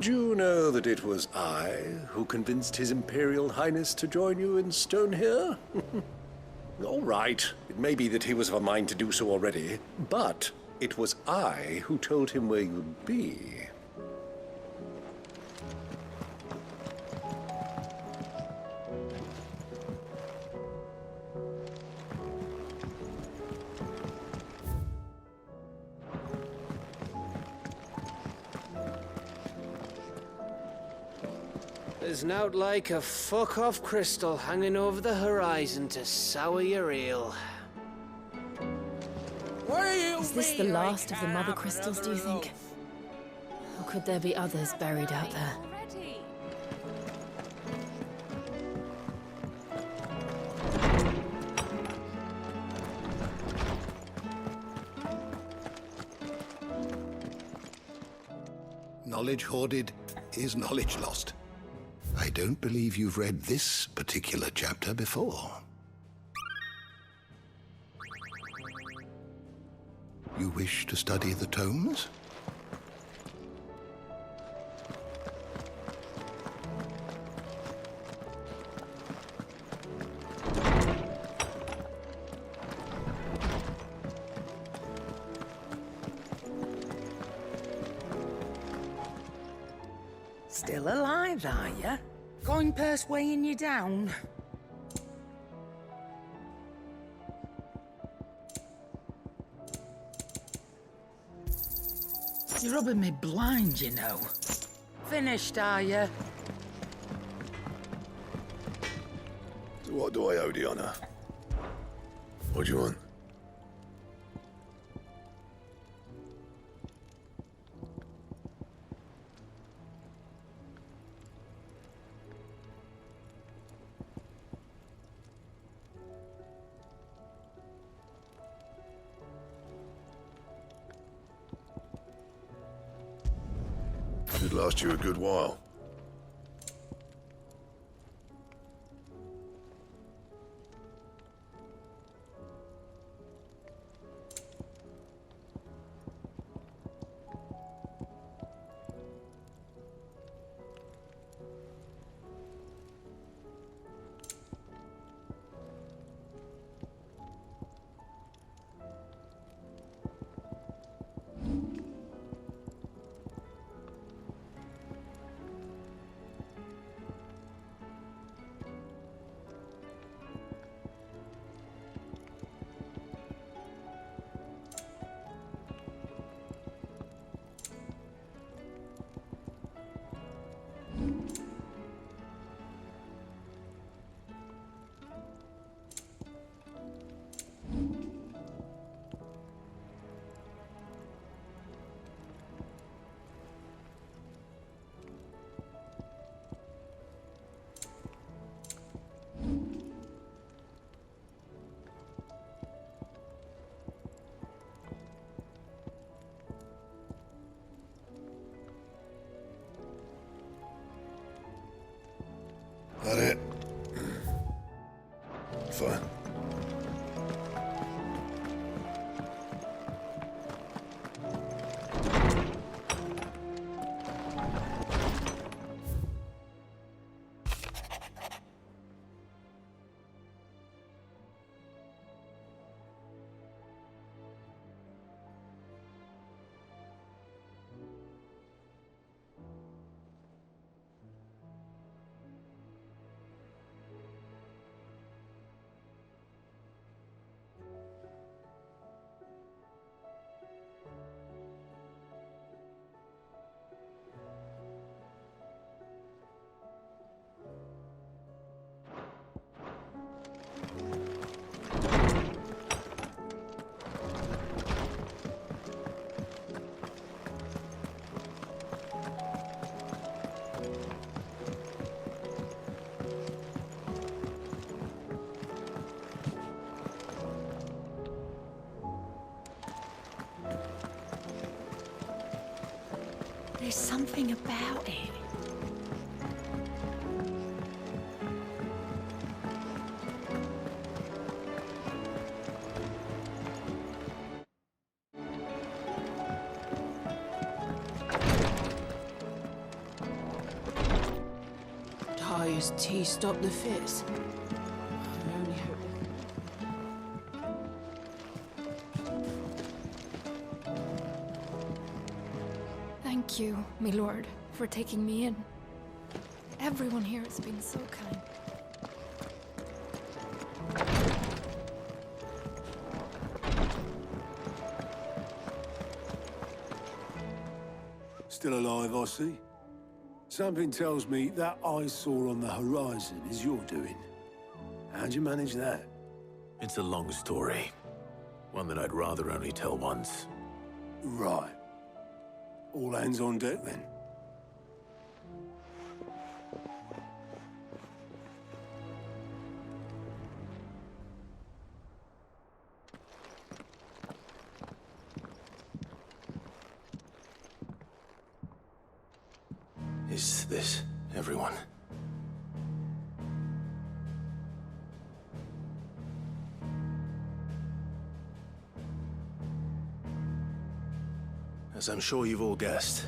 Did you know that it was I who convinced His Imperial Highness to join you in Stone here? All right, it may be that he was of a mind to do so already, but it was I who told him where you'd be. There's nowt like a fuck-off crystal hanging over the horizon to sour your ale. Is this the last of the mother crystals, do you think? Or could there be others buried out there? Knowledge hoarded is knowledge lost. I don't believe you've read this particular chapter before. You wish to study the tomes? Still alive, are you? Going purse weighing you down? You're rubbing me blind, you know. Finished, are you? So what do I owe the honor? What do you want? Should last you a good while. That it? Fine. There's something about it. Does tea stop the fizz? I only hope. Thank you, my lord, for taking me in. Everyone here has been so kind. Still alive, I see. Something tells me that eyesore on the horizon is your doing. How'd you manage that? It's a long story. One that I'd rather only tell once. Right. All hands on deck, then. Is this everyone? As I'm sure you've all guessed,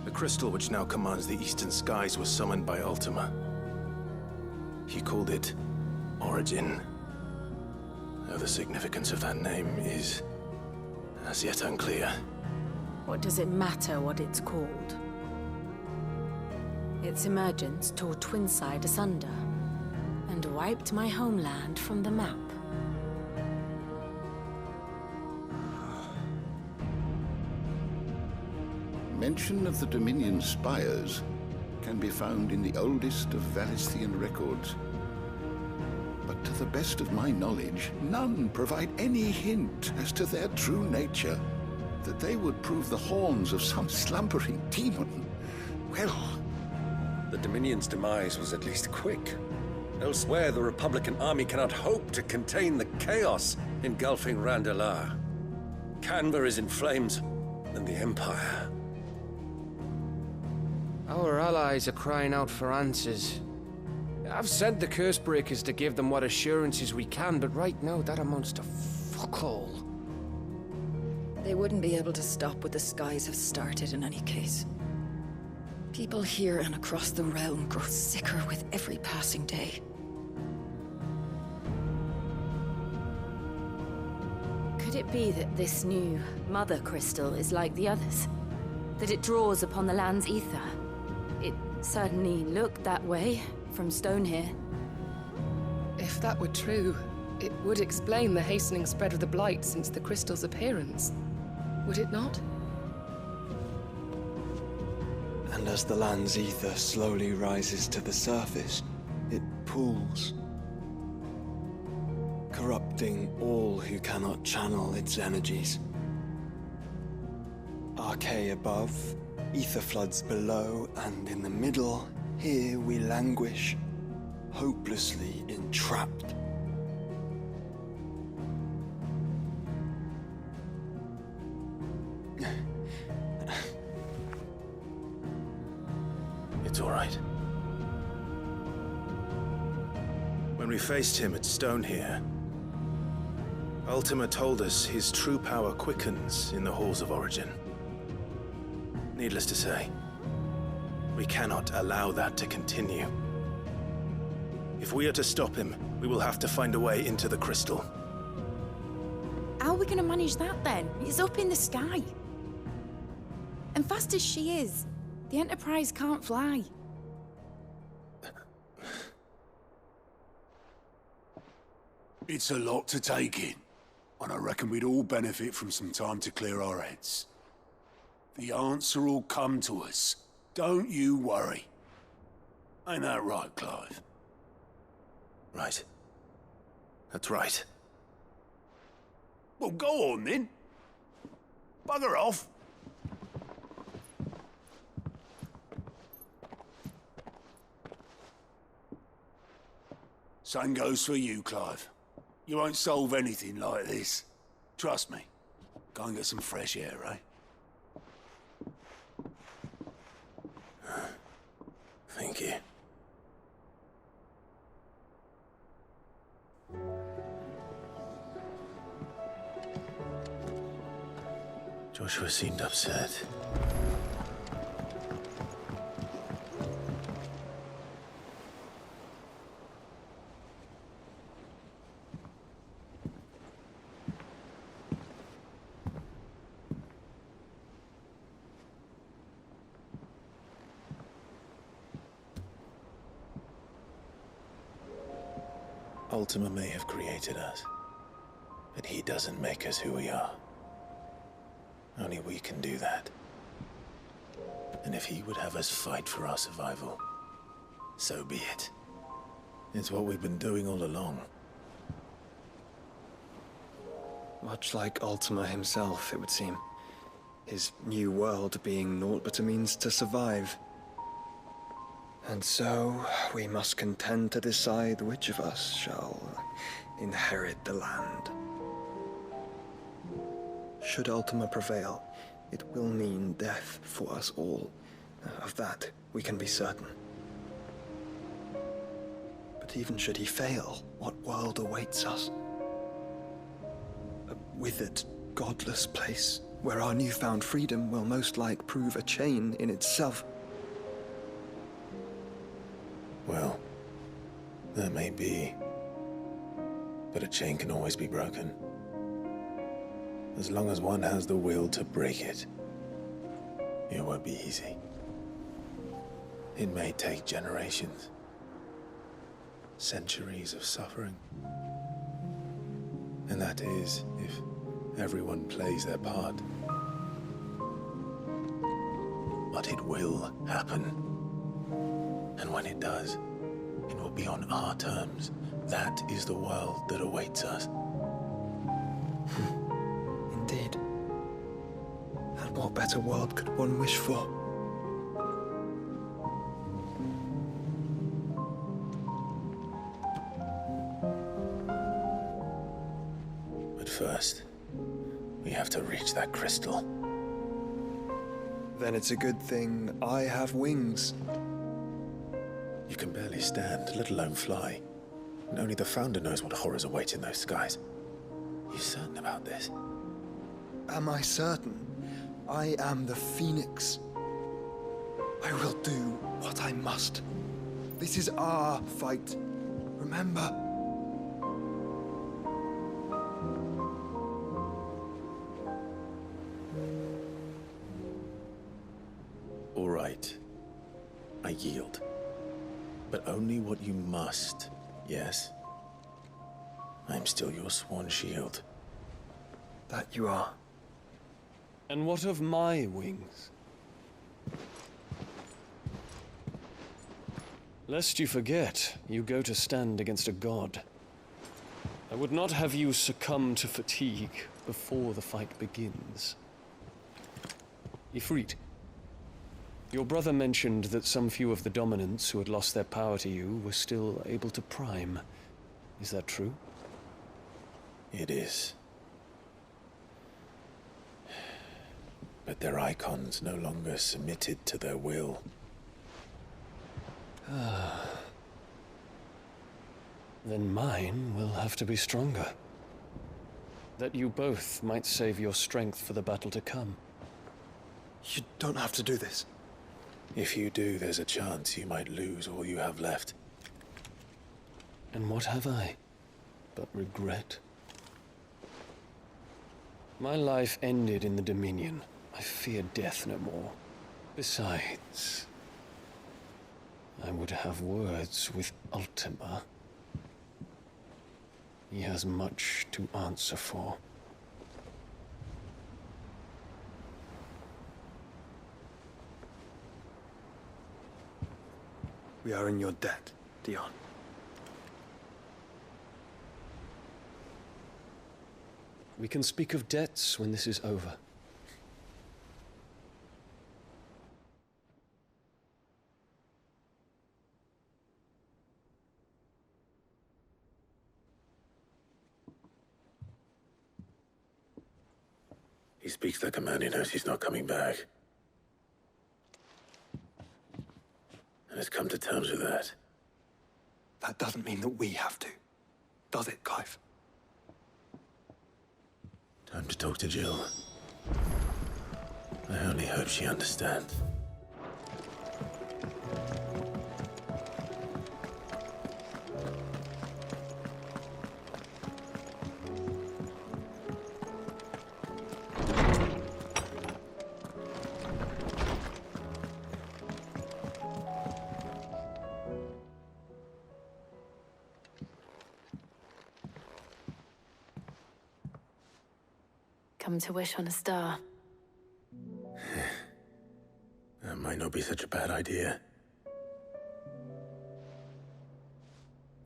the crystal which now commands the eastern skies was summoned by Ultima. He called it Origin. Though the significance of that name is as yet unclear. What does it matter what it's called? Its emergence tore Twinside asunder and wiped my homeland from the map. Mention of the Dominion spires can be found in the oldest of Valisthian records. But to the best of my knowledge, none provide any hint as to their true nature. That they would prove the horns of some slumbering demon. Well, The Dominion's demise was at least quick. Elsewhere, the Republican army cannot hope to contain the chaos engulfing Randalar. Canva is in flames, and the Empire. Our allies are crying out for answers. I've sent the Cursebreakers to give them what assurances we can, but right now that amounts to fuck all. They wouldn't be able to stop what the skies have started in any case. People here and across the realm grow sicker with every passing day. Could it be that this new Mother Crystal is like the others? That it draws upon the land's ether? It certainly looked that way from stone here. If that were true, it would explain the hastening spread of the Blight since the crystal's appearance. Would it not? And as the land's ether slowly rises to the surface, it pools, corrupting all who cannot channel its energies. Archay above, ether floods below, and in the middle, here we languish, hopelessly entrapped. It's all right. When we faced him at Stone here, Ultima told us his true power quickens in the halls of Origin. Needless to say, we cannot allow that to continue. If we are to stop him, we will have to find a way into the crystal. How are we gonna manage that then? It's up in the sky. And fast as she is, the Enterprise can't fly. It's a lot to take in, and I reckon we'd all benefit from some time to clear our heads. The answer will come to us. Don't you worry. Ain't that right, Clive? Right. That's right. Well, go on then. Bugger off. Same goes for you, Clive. You won't solve anything like this. Trust me. Go and get some fresh air, eh? Thank you. Joshua seemed upset. Ultima may have created us, but he doesn't make us who we are. Only we can do that. And if he would have us fight for our survival, so be it. It's what we've been doing all along. Much like Ultima himself, it would seem. His new world being naught but a means to survive. And so, we must contend to decide which of us shall inherit the land. Should Ultima prevail, it will mean death for us all. Of that, we can be certain. But even should he fail, what world awaits us? A withered, godless place, where our newfound freedom will most like prove a chain in itself. Well, that may be. But a chain can always be broken. As long as one has the will to break it. It won't be easy. It may take generations. Centuries of suffering. And that is, if everyone plays their part. But it will happen. And when it does, it will be on our terms. That is the world that awaits us. Indeed. And what better world could one wish for? But first, we have to reach that crystal. Then it's a good thing I have wings. You can barely stand, let alone fly. And only the Founder knows what horrors await in those skies. You certain about this? Am I certain? I am the Phoenix. I will do what I must. This is our fight. Remember? All right. I yield. But only what you must, yes? I'm still your sworn shield. That you are. And what of my wings? Lest you forget, you go to stand against a god. I would not have you succumb to fatigue before the fight begins. Ifrit, your brother mentioned that some few of the dominants who had lost their power to you were still able to prime. Is that true? It is. But their icons no longer submitted to their will. Then mine will have to be stronger. That you both might save your strength for the battle to come. You don't have to do this. If you do, there's a chance you might lose all you have left. And what have I but regret? My life ended in the Dominion. I fear death no more. Besides, I would have words with Ultima. He has much to answer for. We are in your debt, Dion. We can speak of debts when this is over. He speaks like a man who knows he's not coming back. And has come to terms with that. That doesn't mean that we have to, does it, Clive? Time to talk to Jill. I only hope she understands. Come to wish on a star. That might not be such a bad idea.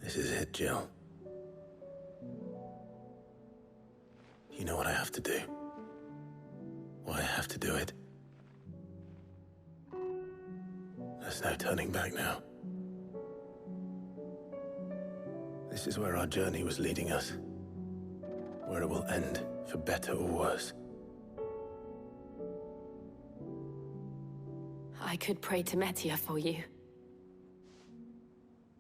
This is it, Jill. You know what I have to do. Why I have to do it. There's no turning back now. This is where our journey was leading us. Where it will end, for better or worse. I could pray to Metia for you.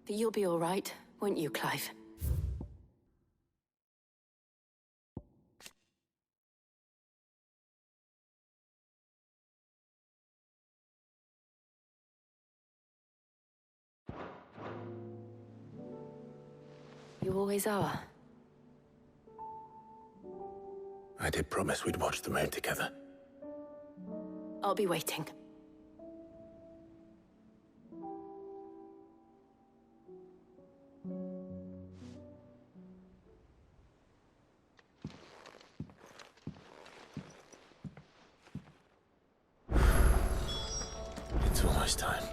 But you'll be all right, won't you, Clive? You always are. I did promise we'd watch the moon together. I'll be waiting. It's almost time.